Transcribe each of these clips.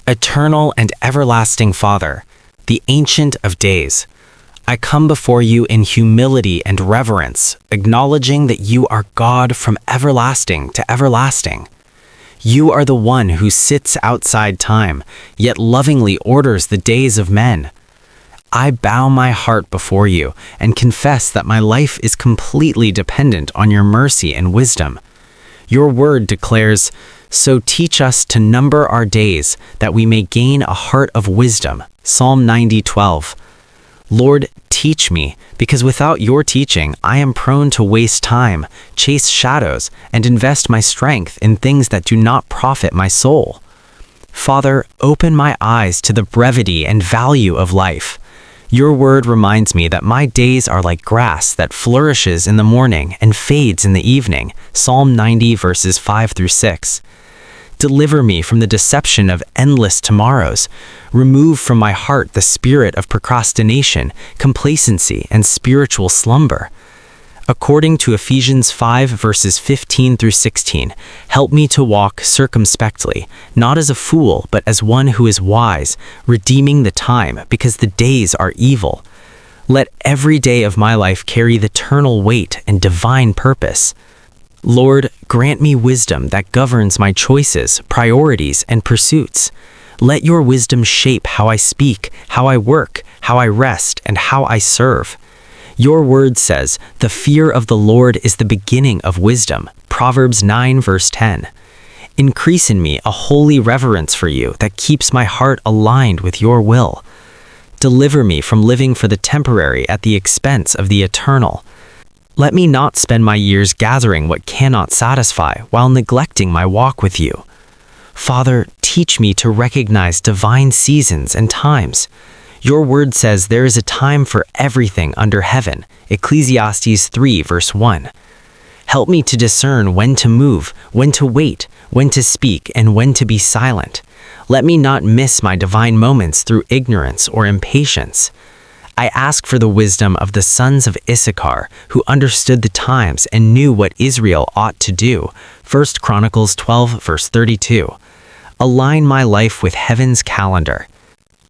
Eternal and everlasting Father, the Ancient of Days, I come before you in humility and reverence, acknowledging that you are God from everlasting to everlasting. You are the one who sits outside time, yet lovingly orders the days of men. I bow my heart before you and confess that my life is completely dependent on your mercy and wisdom. Your word declares, "So teach us to number our days, that we may gain a heart of wisdom." Psalm 90:12. Lord, teach me, because without your teaching, I am prone to waste time, chase shadows, and invest my strength in things that do not profit my soul. Father, open my eyes to the brevity and value of life. Your word reminds me that my days are like grass that flourishes in the morning and fades in the evening. Psalm 90 verses 5 through 6. Deliver me from the deception of endless tomorrows. Remove from my heart the spirit of procrastination, complacency, and spiritual slumber. According to Ephesians 5 verses 15 through 16, help me to walk circumspectly, not as a fool, but as one who is wise, redeeming the time, because the days are evil. Let every day of my life carry the eternal weight and divine purpose. Lord, grant me wisdom that governs my choices, priorities, and pursuits. Let your wisdom shape how I speak, how I work, how I rest, and how I serve. Your word says, "The fear of the Lord is the beginning of wisdom." Proverbs 9 verse 10. Increase in me a holy reverence for you that keeps my heart aligned with your will. Deliver me from living for the temporary at the expense of the eternal. Let me not spend my years gathering what cannot satisfy while neglecting my walk with you. Father, teach me to recognize divine seasons and times. Your word says there is a time for everything under heaven. Ecclesiastes 3 verse 1. Help me to discern when to move, when to wait, when to speak, and when to be silent. Let me not miss my divine moments through ignorance or impatience. I ask for the wisdom of the sons of Issachar, who understood the times and knew what Israel ought to do. 1 Chronicles 12 verse 32. Align my life with heaven's calendar.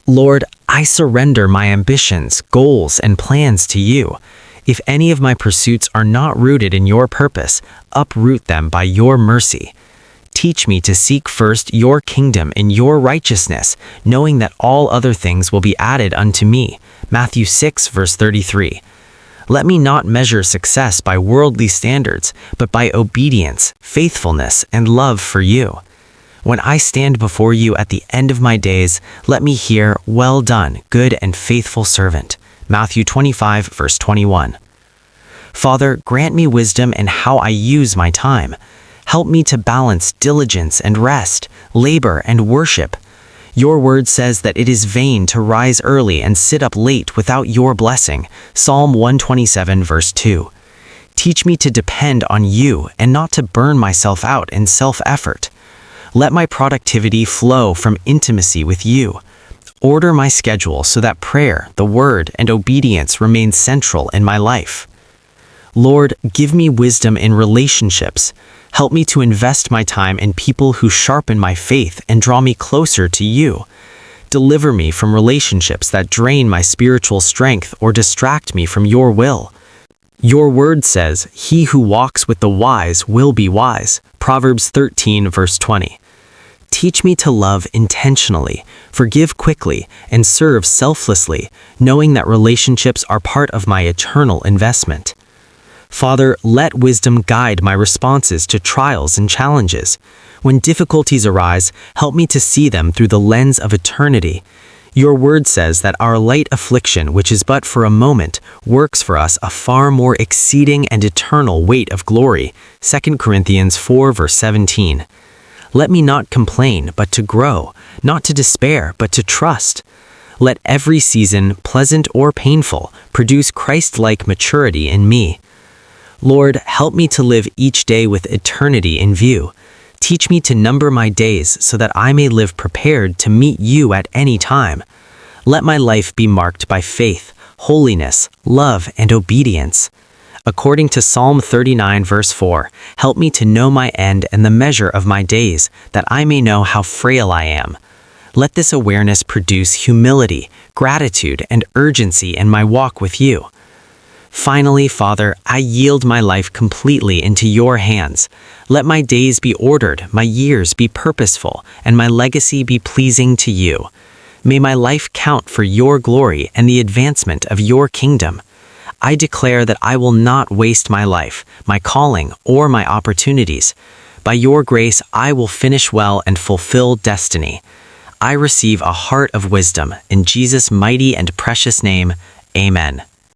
Lord, I surrender my ambitions, goals, and plans to you. If any of my pursuits are not rooted in your purpose, uproot them by your mercy. Teach me to seek first your kingdom and your righteousness, knowing that all other things will be added unto me. Matthew 6 verse 33. Let me not measure success by worldly standards, but by obedience, faithfulness, and love for you. When I stand before you at the end of my days, let me hear, "Well done, good and faithful servant." Matthew 25 verse 21. Father, grant me wisdom in how I use my time. Help me to balance diligence and rest, labor and worship. Your word says that it is vain to rise early and sit up late without your blessing. Psalm 127 verse 2. Teach me to depend on you and not to burn myself out in self-effort. Let my productivity flow from intimacy with you. Order my schedule so that prayer, the word, and obedience remain central in my life. Lord, give me wisdom in relationships. Help me to invest my time in people who sharpen my faith and draw me closer to you. Deliver me from relationships that drain my spiritual strength or distract me from your will. Your word says, "He who walks with the wise will be wise." Proverbs 13 verse 20. Teach me to love intentionally, forgive quickly, and serve selflessly, knowing that relationships are part of my eternal investment. Father, let wisdom guide my responses to trials and challenges. When difficulties arise, help me to see them through the lens of eternity. Your word says that our light affliction, which is but for a moment, works for us a far more exceeding and eternal weight of glory. 2 Corinthians 4 verse 17. Let me not complain, but to grow, not to despair, but to trust. Let every season, pleasant or painful, produce Christ-like maturity in me. Lord, help me to live each day with eternity in view. Teach me to number my days so that I may live prepared to meet you at any time. Let my life be marked by faith, holiness, love, and obedience. According to Psalm 39 verse 4, help me to know my end and the measure of my days, that I may know how frail I am. Let this awareness produce humility, gratitude, and urgency in my walk with you. Finally, Father, I yield my life completely into your hands. Let my days be ordered, my years be purposeful, and my legacy be pleasing to you. May my life count for your glory and the advancement of your kingdom. I declare that I will not waste my life, my calling, or my opportunities. By your grace, I will finish well and fulfill destiny. I receive a heart of wisdom. In Jesus' mighty and precious name, amen.